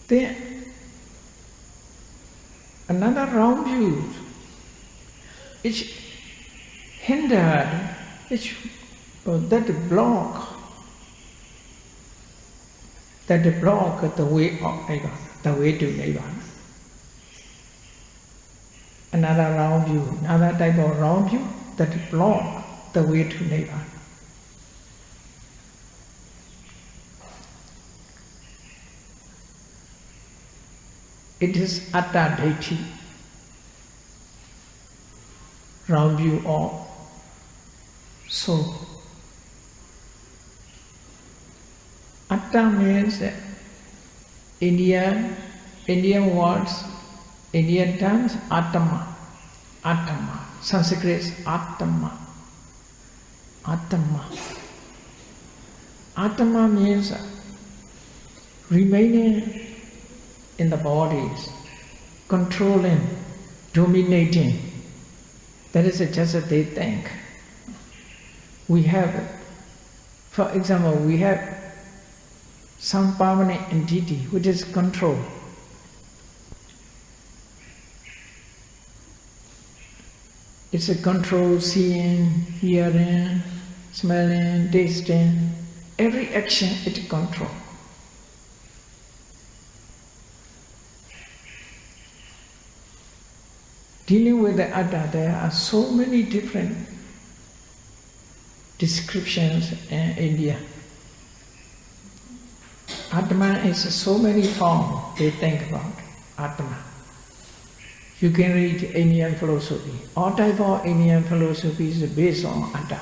Then another wrong view, which hindered, that block the way of Nibbana, the way to Nibbana. Another wrong view, another type of wrong view that block the way to Nibbana. It is Attadiṭṭhi, wrong view of soul. Atta means Indian words, Indian terms, Atma. Sanskrit is Atma. Atma means remaining in the bodies, controlling, dominating. That is just what they think. We have, for example, we have some permanent entity which is control. It's a control seeing, hearing, smelling, tasting. Every action it controls. Dealing with the Atta, there are so many different descriptions in India. Atma is so many forms they think about Atma. You can read Indian philosophy. All type of Indian philosophy is based on Atta.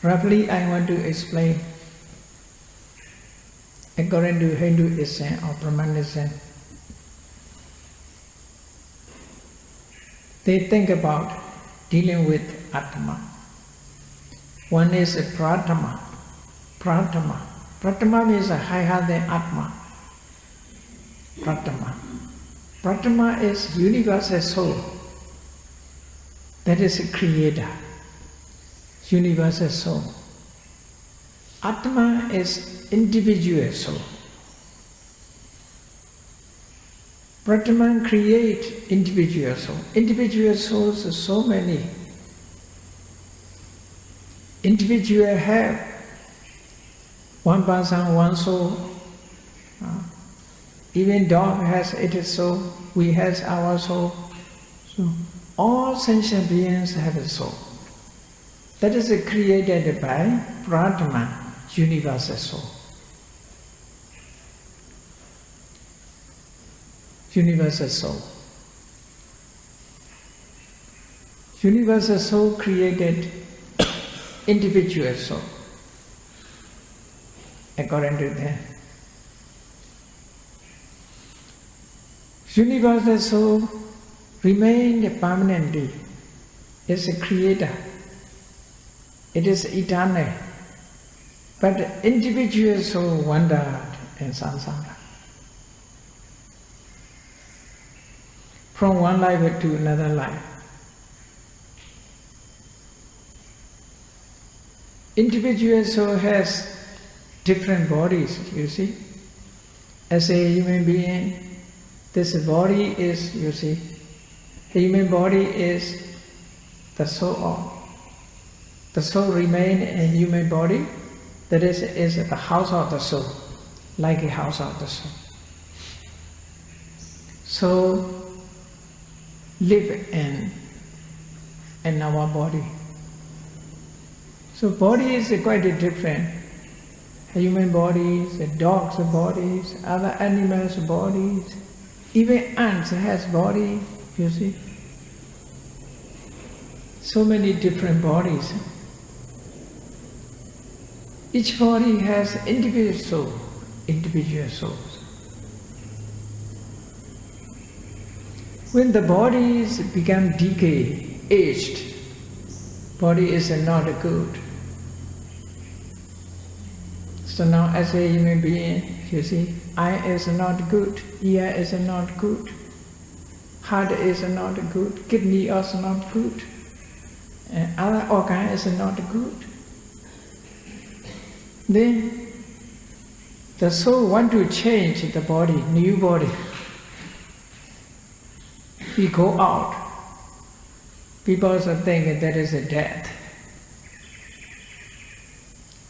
Roughly, I want to explain according to Hinduism or Brahmanism. They think about dealing with Atma. One is a Pratama. Pratama means higher than Atma. Pratama is universal soul. That is a creator. Universal soul. Atma is individual soul. Brahman create individual soul. Individual souls are so many. Individual have one person, one soul. Even dog has its soul. We have our soul. So all sentient beings have a soul. That is created by Brahman, universal soul. Universal soul. Universal soul created individual soul, according to them. Universal soul remained permanently. It's a creator. It is eternal. But individual soul wandered in samsara. From one life to another life. Individual soul has different bodies, you see. As a human being, this body is, you see, human body is the soul. The soul remains in human body, that is the house of the soul, like a house of the soul. So, live in our body. So body is quite different. Human bodies, dogs' bodies, other animals' bodies, even ants has body, you see. So many different bodies. Each body has individual souls. When the bodies become decay, aged, body is not good. So now as a human being, you see, eye is not good, ear is not good, heart is not good, kidney is not good, and other organ is not good. Then the soul want to change the body, new body. We go out because of thinking that is a death.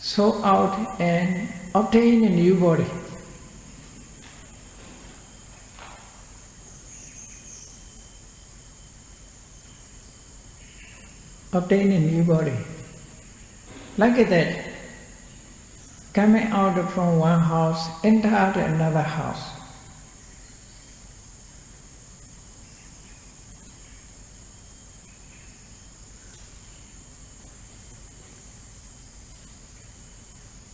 So out and obtain a new body. Obtain a new body. Like that, coming out from one house, enter another house.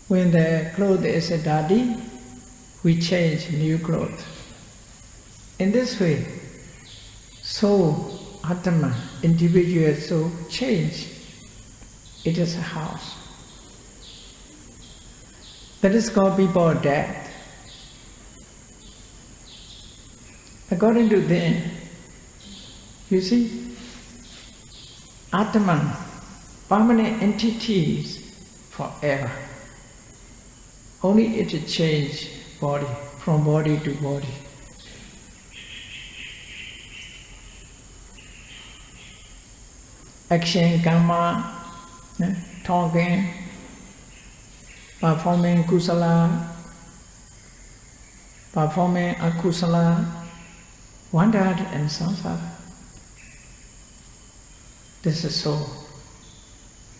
When the clothes is dirty, we change new clothes. In this way, soul, Atma, individual soul, change. It is a house. That is called before death. According to them, you see, Atman, permanent entities forever. Only it change body, from body to body. Action, karma, talking, performing kusala, performing akusala, wandered and samsara. This is so.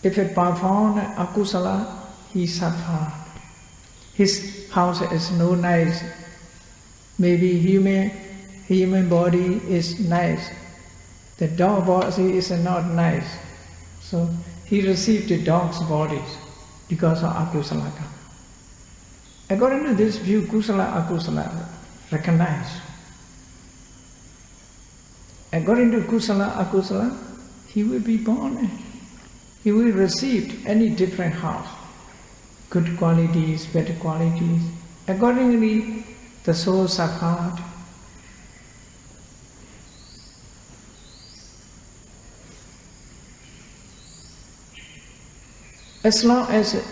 If it performed akusala, he suffered. His house is no nice. Maybe human body is nice. The dog body is not nice. So he received the dog's bodies because of akusala karma. According to this view, kusala, akusala recognize. According to kusala, akusala, he will be born. He will receive any different house. Good qualities, better qualities. Accordingly, the soul suffered. As long as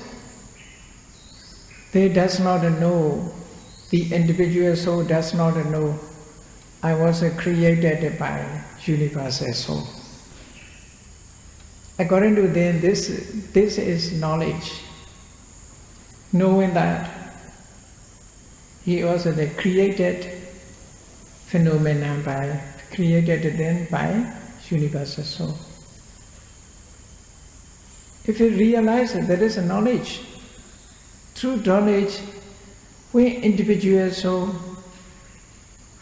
they does not know, the individual soul does not know, I was created by universal soul. According to them, this is knowledge. Knowing that he was the created phenomenon created then by universal soul. If you realize that there is a knowledge, through knowledge, when individual soul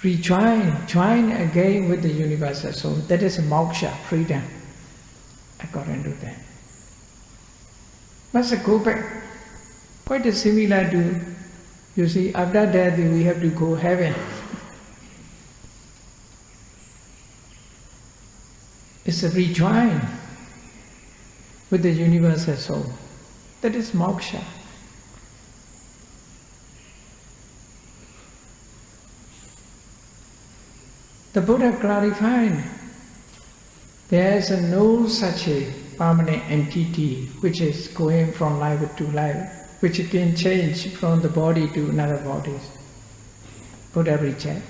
join again with the universal soul, that is moksha, freedom, according to them. Must go back. Quite similar to, you see, after death we have to go heaven. It's a rejoin with the universal soul. That is moksha. The Buddha clarified there is no such a permanent entity which is going from life to life, which can change from the body to another body. Buddha reject.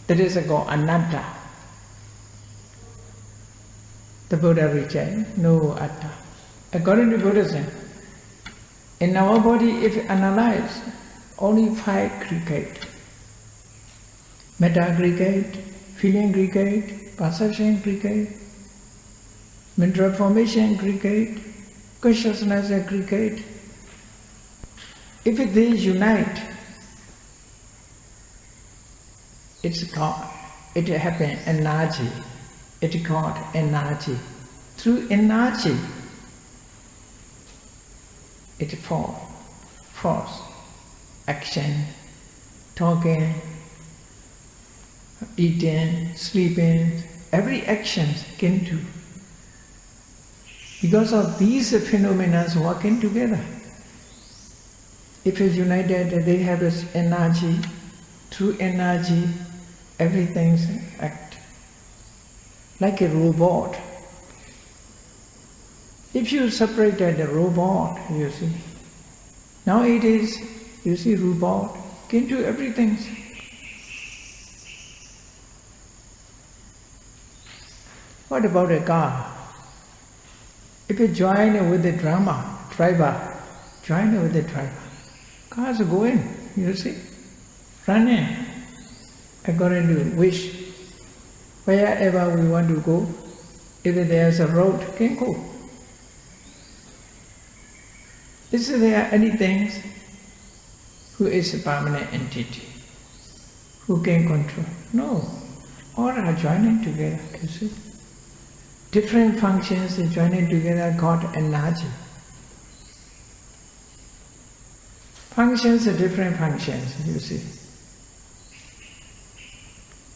That is called anatta. The Buddha reject. No atta. According to Buddhism, in our body, if you analyze, only 5 aggregate. Metta aggregate, feeling aggregate, perception aggregate, mental formation aggregate, consciousness aggregate. If they unite, it happens energy. It's called energy. Through energy, it force, action, talking, eating, sleeping, every action can do. Because of these phenomena working together. If it's united, they have this energy. Through energy, everything acts. Like a robot. If you separated the robot, you see, now it is, you see, robot, can do everything. What about a car? If you join with the driver, join with the driver. Cars are going, you see, running according to wish. Wherever we want to go, if there's a road, can go. Is there anything who is a permanent entity, who can control? No. All are joining together, you see. Different functions are joining together, got energy. Functions are different functions, you see.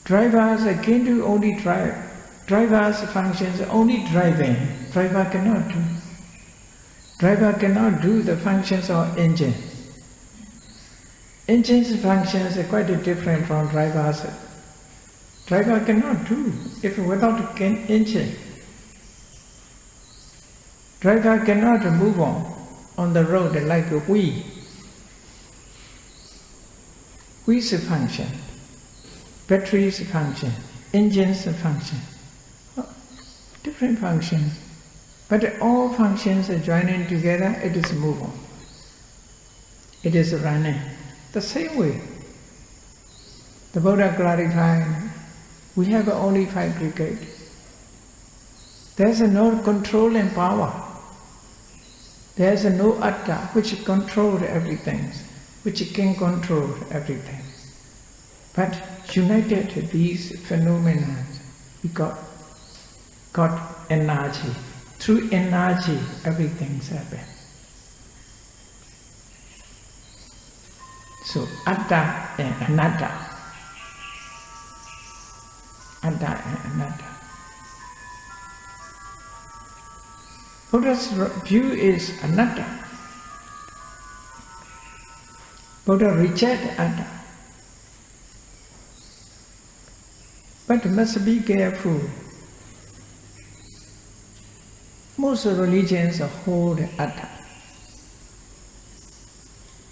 Drivers can do only drive. Drivers' functions are only driving. Driver cannot do. Driver cannot do the functions of engine. Engine's functions are quite different from drivers. Driver cannot do if without engine. Driver cannot move on the road like a wheel. Wheel's function, batteries function, engines function, different functions. But all functions are joining together, it is moving. It is running. The same way. The Buddha clarified, we have only 5 brigades. There's no controlling power. There's no atta which controls everything, which can control everything. But united these phenomena, we got energy. Through energy, everything's happening. So, atta and anatta. Atta and anatta. Buddha's view is anatta. Buddha rejects atta. But must be careful. Most religions hold atta.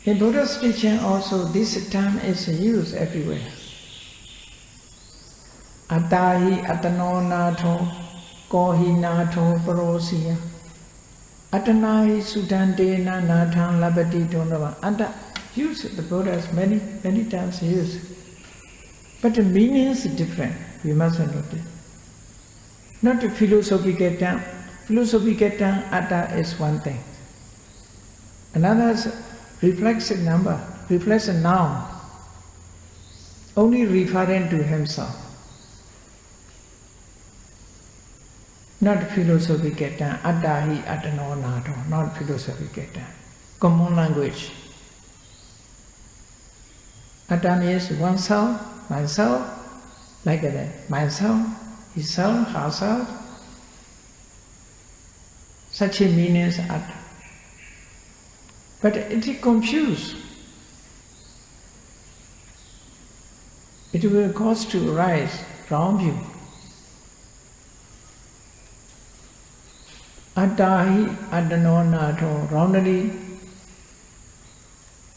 In Buddha's teaching also, this term is used everywhere. Attahi atano nato, kohi nato parosiya. Atanahi sudantena nathan labati donava. Atta used, the Buddha has many times used. But the meaning is different, we must note it. Not a philosophical term. Philosophical term, atta is one thing. Another is reflexive number, reflexive noun, only referring to himself. Not philosophical term, attahi atano nato, not philosophical term. Common language. Atta means oneself, myself, like that. Myself, himself, herself. Such a meaning is atta. But it is confused. It will cause to arise wrong view. Attahi atano nato, wrongly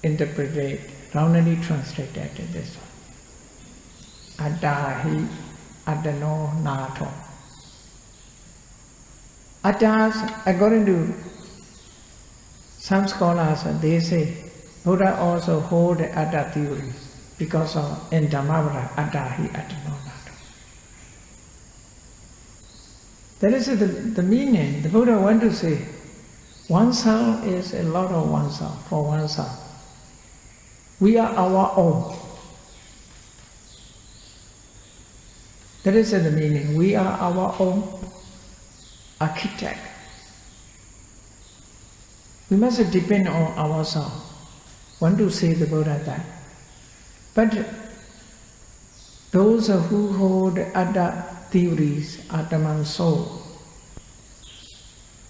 interpreted, wrongly translated this one. Attahi atano nato. Attas, according to some scholars, they say Buddha also hold atta theories because of in Dhammavada, attahi atano nato. That is the meaning. The Buddha want to say oneself is a lot of oneself, for oneself. We are our own. That is the meaning. We are our own architect. We must depend on ourselves. Want to say the Buddha that. But those who hold atta theories, Atman soul,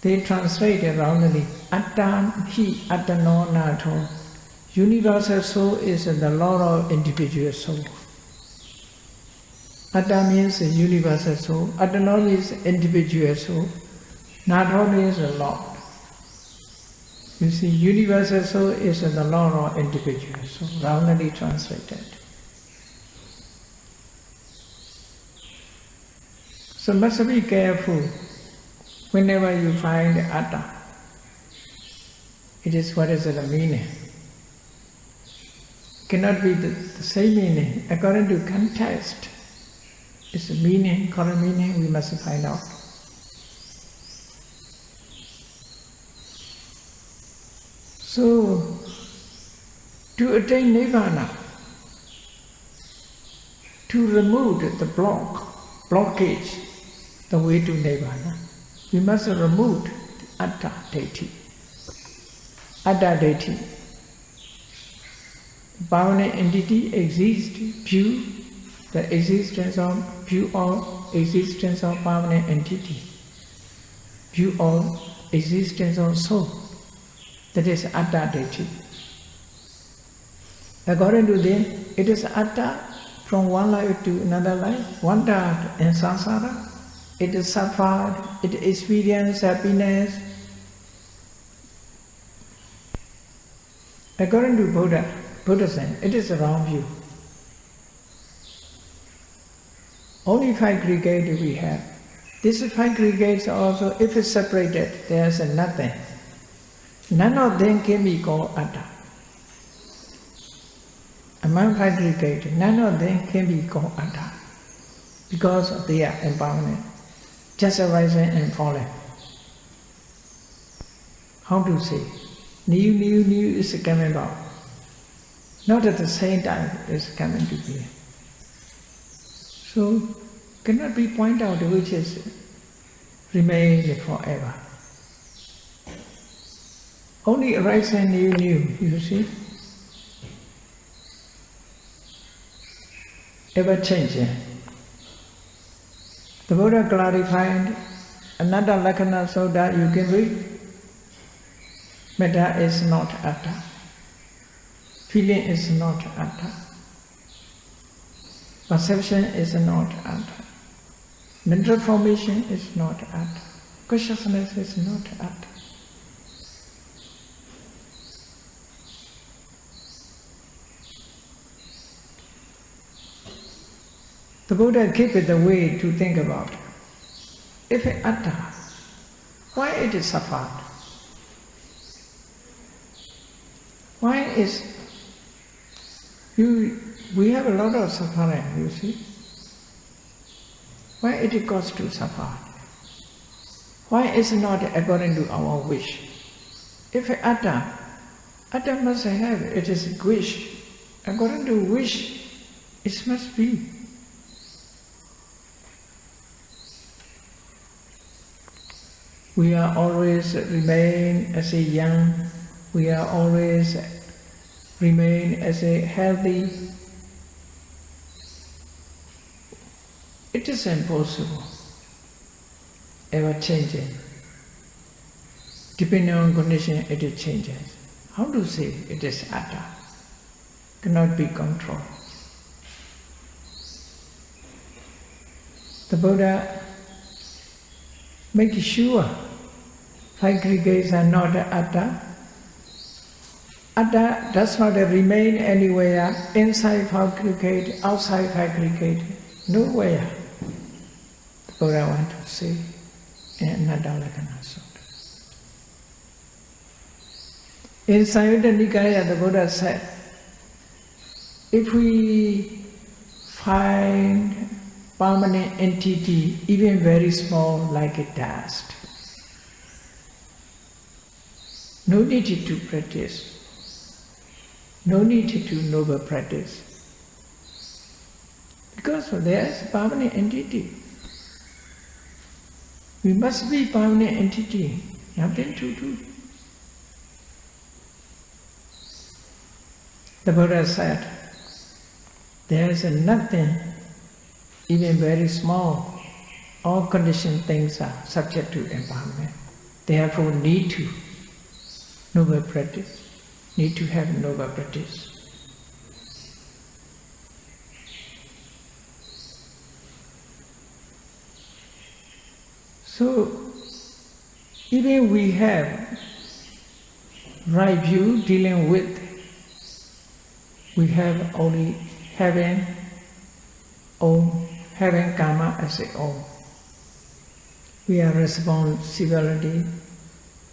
they translate it wrongly. Attadiṭṭhi atano nato. Universal soul is the Lord of individual soul. Atta means universal soul. Atano means individual soul. Nato means the Lord. You see, universal soul is the Lord of individual soul, roundly translated. So must be careful whenever you find Atta. It is what is the meaning. Cannot be the same meaning. According to context, it's the meaning, current meaning, we must find out. So, to attain Nirvana, to remove the blockage, the way to Nirvana, we must remove Attadiṭṭhi. Attadiṭṭhi. Permanent entity exists, pure, the existence of pure or existence of permanent entity, pure or existence of soul. That is Attadiṭṭhi. According to them, it is Atta from one life to another life, wandered in samsara. It is suffered, it experienced happiness. According to Buddhism, it is a wrong view. Only 5 aggregates we have. These 5 aggregates also, if it's separated, there is nothing. None of them can be called Atta. Among 5 aggregates, none of them can be called Atta because they are impermanent, just arising and falling. How to say? New is coming about. Not at the same time it's coming to be. So, cannot be pointed out which is remain forever. Only arising new, you see. Ever changing. The Buddha clarified another lakkhana so that you can read. Metta is not Atta. Feeling is not Atta. Perception is not Atta. Mental formation is not Atta. Consciousness is not Atta. The Buddha gave it the way to think about. If Atta, why it is suffered? Why is we have a lot of suffering, you see. Why it goes to suffer? Why is it not according to our wish? If Atta must have, it is wish. According to wish, it must be. We are always remain as a young, we are always remain as a healthy. It is impossible, ever changing. Depending on condition, it changes. How to say it is Atta? Cannot be controlled. The Buddha makes sure 5 aggregates are not Atta. Atta does not remain anywhere, inside 5 aggregate, outside 5 aggregate, nowhere. The Buddha wants to say in another lakkhana sutta. In Samyutta Nikaya, the Buddha said, if we find permanent entity, even very small, like a dust, no need to practice. No need to do noble practice. Because there is permanent entity. We must be permanent entity. Nothing to do. The Buddha said, there is nothing, even very small. All conditioned things are subject to impermanence. Therefore need to noble practice. Need to have noble practice. So, even we have right view dealing with, we have only having karma as its own. We are responsibility,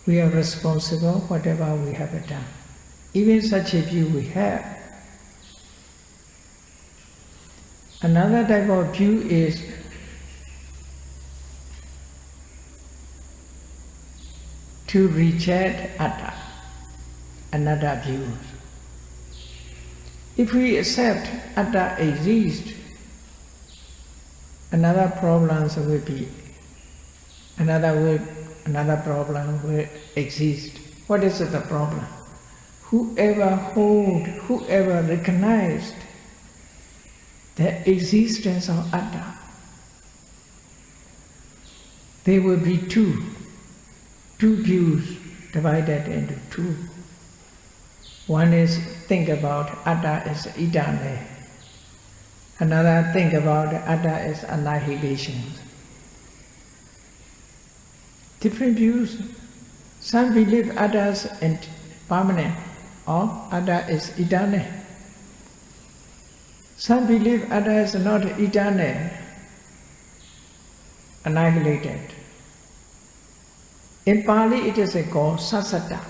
we are responsible whatever we have done. Even such a view we have. Another type of view is to reject atta, another view. If we accept atta exists, another problem will be, another problem will exist. What is the problem? Whoever recognized the existence of atta, there will be two views divided into two. One is think about atta as eternal. Another think about atta as annihilation. Different views. Some believe atta is permanent or atta is eternal. Some believe atta is not eternal, annihilated. In Pali it is called Sassata,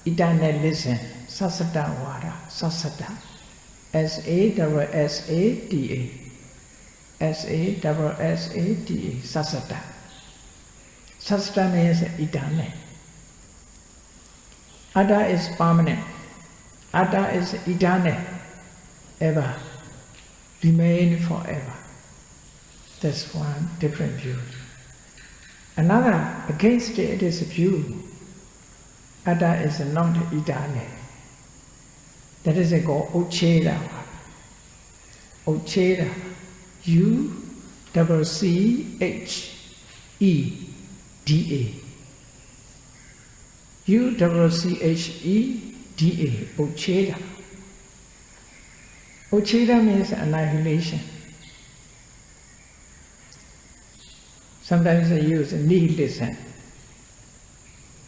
Eternalism, Sassata Vada, Sassata. S-A-S-S-A-T-A. S-A-S-S-A-T-A, Sassata. Sassata means eternal. Atta is permanent. Atta is eternal, ever, remain forever. That's one different view. Another, against it is a view. Atta is not eternal. That is called Uccheda. Uccheda. U-C-C-H-E-D-A. U-C-C-H-E-D-A. Uccheda. Uccheda means annihilation. Sometimes they use nihilism.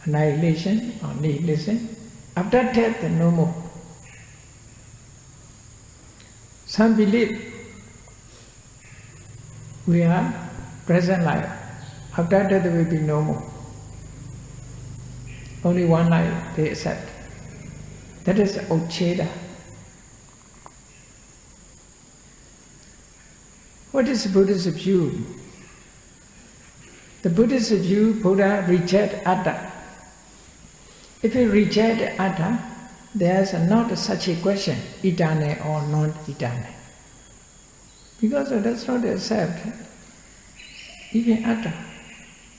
Annihilation or nihilism. After death, no more. Some believe we are present life. After death there will be no more. Only one life they accept. That is Uccheda. What is Buddha's view? The Buddhist view, Buddha reject atta. If you reject atta, there is not such a question, eternal or non-eternal. Because it does not accept even atta.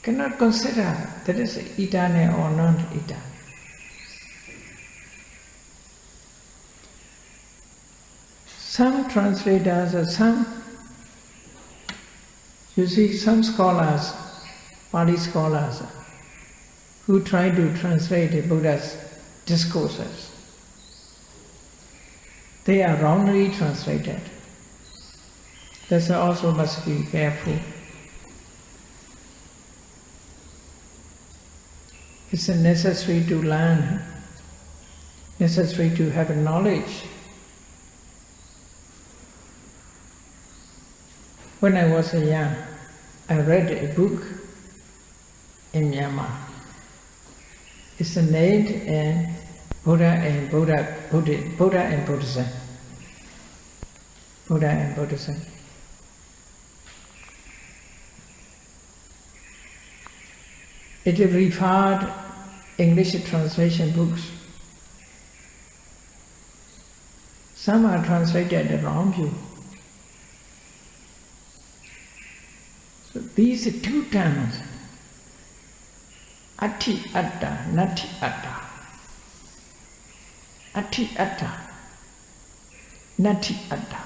Cannot consider that is eternal or non-eternal. Some translators or some scholars, Pali scholars, who try to translate the Buddha's discourses, they are wrongly translated. That's also must be careful. It's necessary to learn, necessary to have knowledge. When I was young, I read a book in Myanmar. It's named in Buddha and Buddhism. Buddha and Buddhism. It referred English translation books. Some are translated the wrong view. So these two terms, Attadiṭṭhi, Nattiṭṭhi. Attadiṭṭhi, Nattiṭṭhi.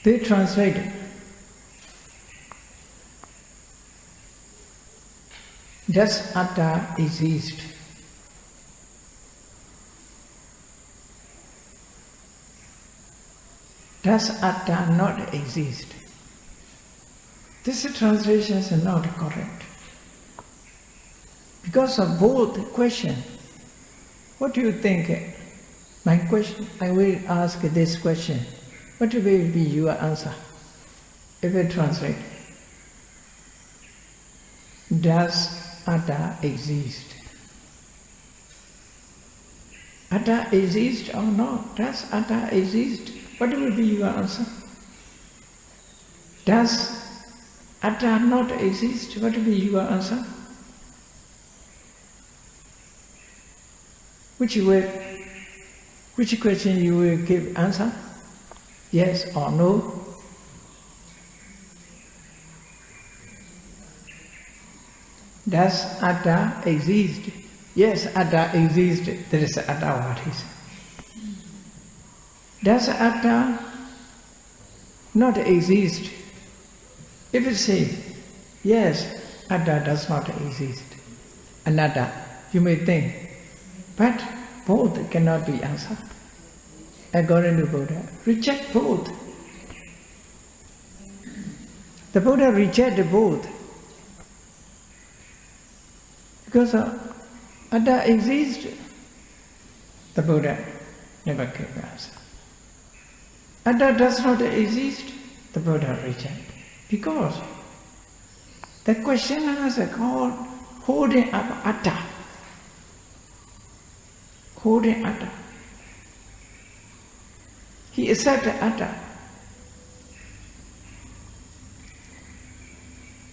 They translated. Does atta exist? Does atta not exist? This translation is not correct. Because of both question. What do you think? My question, I will ask this question. What will be your answer? If I translate. Does Atta exist? Atta exist or not? Does Atta exist? What will be your answer? Does Atta not exist? What will be your answer? Which question you will give answer? Yes or no? Does Atta exist? Yes, Atta exists. There is Atta what is. Does Atta not exist? If you say, yes, Atta does not exist, Anatta, you may think, but both cannot be answered. According to Buddha, reject both. The Buddha rejected both. Because Atta exists, the Buddha never gave the answer. Atta does not exist, the Buddha rejected. Because the questioner is called holding up Atta. Holding Atta. He accepted Atta.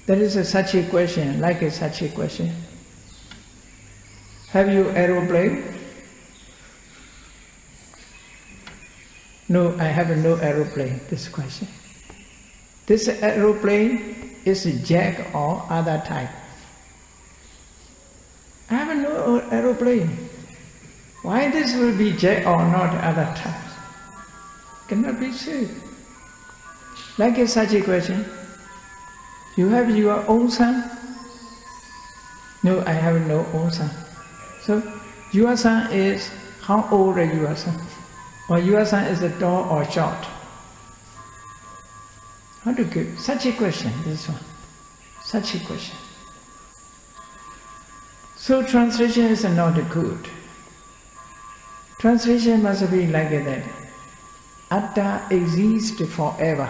There is such a question, like such a question. Have you aeroplane? No, I have no aeroplane, this question. This aeroplane is a jet or other type. I have no aeroplane. Why this will be jet or not other types? Cannot be said. Like such a question. You have your own son? No, I have no own son. So, your son is, how old are your son? Or your son is tall or short? How to give such a question, this one? Such a question. So translation is not good. Translation must be like that. Atta exists forever.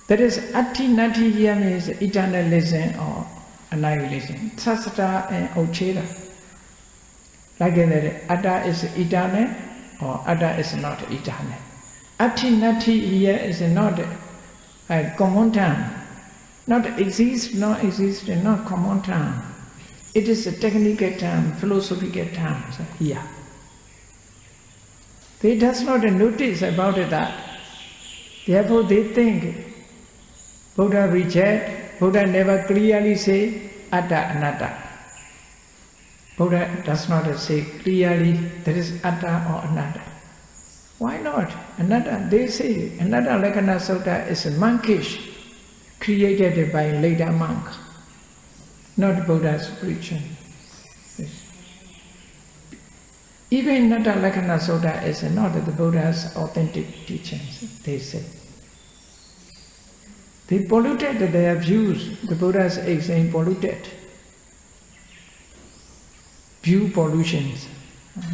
That is, Attadiṭṭhi here means Eternalism or Anihilism. Sassata and Uccheda. Like that, Atta is eternal or Atta is not eternal. Attadiṭṭhi here is not a common term. Not exist, not exist, not common term. It is a technical term, philosophical term here. They does not notice about that. Therefore they think Buddha reject, Buddha never clearly say Atta Anatta. Buddha does not say clearly there is Atta or Anatta. Why not? Anatta, they say Anihilism Sutta is monkish, created by later monk, not Buddha's preaching. Even Anihilism Sutta is not the Buddha's authentic teachings, they say. They polluted their views. The Buddha's exam polluted. View pollutions.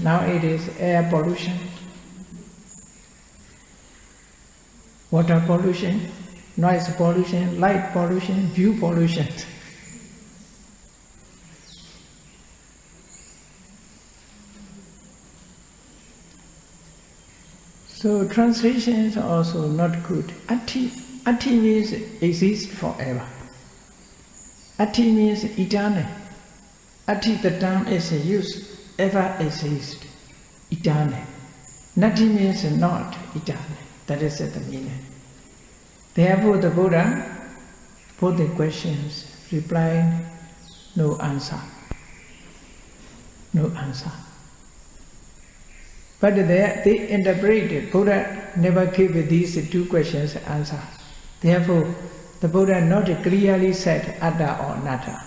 Now it is air pollution, water pollution, noise pollution, light pollution, view pollution. So translations are also not good. Atti means exist forever. Atti means eternal. Atti, the term is used, ever exist, eternal. Nati means not eternal. That is the meaning. Therefore the Buddha put the questions, replied, no answer. No answer. But they interpreted, Buddha never gave these two questions answer. Therefore, the Buddha not clearly said Atta or Anatta.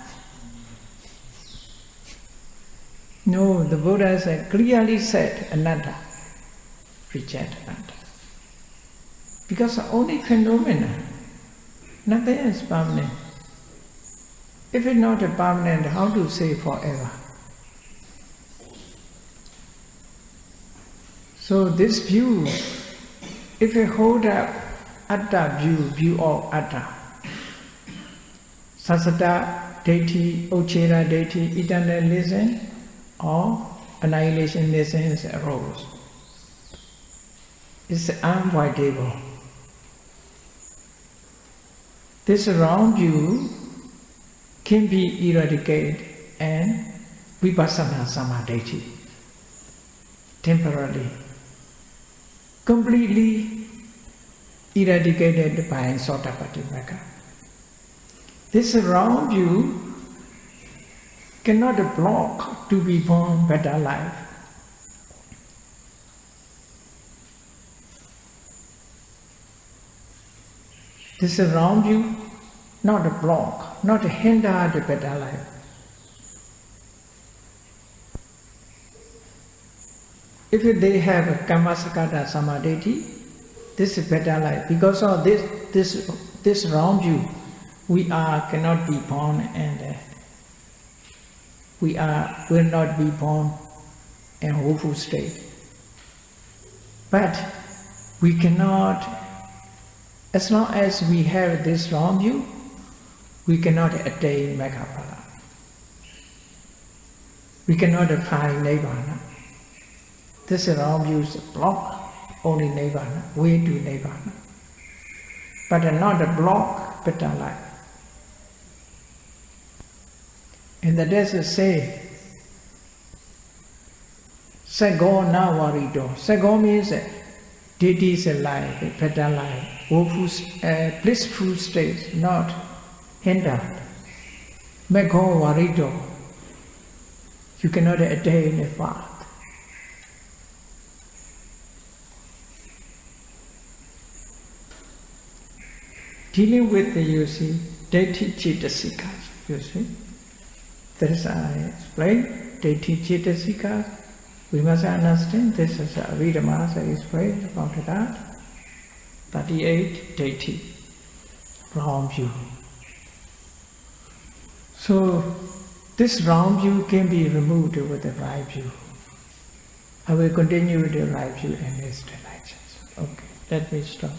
No, the Buddha clearly said Anatta. Reject Anatta. Because only phenomena, nothing is permanent. If it's not a permanent, how to say forever? So this view, if you hold up Atta view of Atta, Sassata, Ditthi, Uccheda, Ditthi, Eternalism, or Annihilationism arose. It's unavoidable. This wrong view can be eradicated and Vipassanā-sammādiṭṭhi, temporarily, completely eradicated by Sotāpatti-Magga. This wrong view cannot block to be born better life. This wrong view, not a block, not a hinder the better life. If they have a Kammasakata-sammādiṭṭhi, this is better life. Because of this wrong view, we cannot be born, and will not be born in hopeful state. But we cannot, as long as we have this wrong view, we cannot attain Magga-phala. We cannot find Nibbana. This wrong view is block only Nibbana, way to Nibbana. But not a block better life. And the desert say, Sago na warido. Sago means Ditthi is a life, a better life, blissful state, not hindered. Maggo warido. You cannot attain a path. Dealing with the, you see, Ditthi Ceitasikas, you see. That is, I explained, Ditthi Ceitasikas. We must understand this is Abhidhamma explained about that. 38, Ditthi, wrong view. So, this wrong view can be removed with the right view. I will continue with the right view in next lectures. Okay, let me stop.